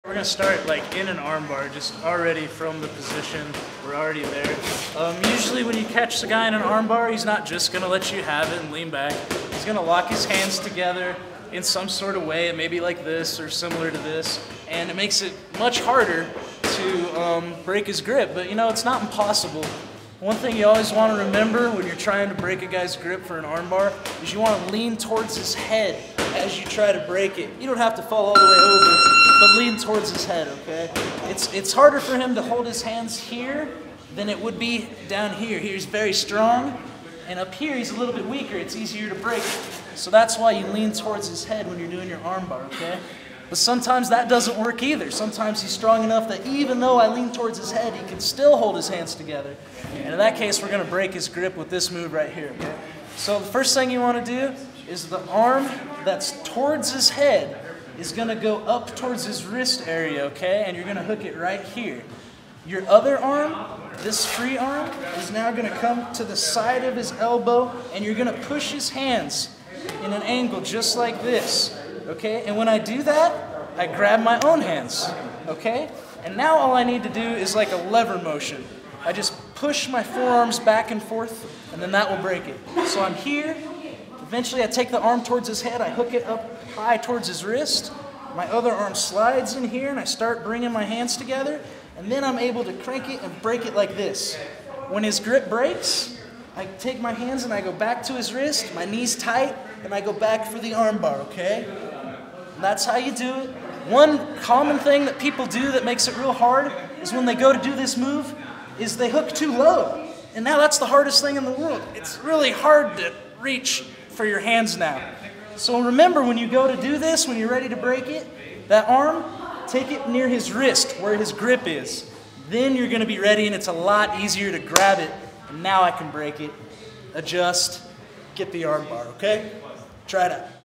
We're gonna start like in an armbar, just already from the position. We're already there. Usually when you catch the guy in an armbar, he's not just gonna let you have it and lean back. He's gonna lock his hands together in some sort of way, maybe like this or similar to this, and it makes it much harder to break his grip. But you know, it's not impossible. One thing you always want to remember when you're trying to break a guy's grip for an armbar is you want to lean towards his head as you try to break it. You don't have to fall all the way over, but lean towards his head, okay? It's harder for him to hold his hands here than it would be down here. He's very strong, and up here he's a little bit weaker. It's easier to break. So that's why you lean towards his head when you're doing your armbar, okay? But sometimes that doesn't work either. Sometimes he's strong enough that even though I lean towards his head, he can still hold his hands together. And in that case, we're going to break his grip with this move right here, okay? So the first thing you want to do is the arm that's towards his head is going to go up towards his wrist area, okay? And you're going to hook it right here. Your other arm, this free arm, is now going to come to the side of his elbow, and you're going to push his hands in an angle just like this. Okay, and when I do that, I grab my own hands, okay? And now all I need to do is like a lever motion. I just push my forearms back and forth, and then that will break it. So I'm here, eventually I take the arm towards his head, I hook it up high towards his wrist, my other arm slides in here, and I start bringing my hands together, and then I'm able to crank it and break it like this. When his grip breaks, I take my hands and I go back to his wrist, my knees tight, and I go back for the armbar, okay? That's how you do it. One common thing that people do that makes it real hard is when they go to do this move is they hook too low. And now that's the hardest thing in the world. It's really hard to reach for your hands now. So remember, when you go to do this, when you're ready to break it, that arm, take it near his wrist where his grip is. Then you're going to be ready and it's a lot easier to grab it. And now I can break it, adjust, get the arm bar, okay? Try it out.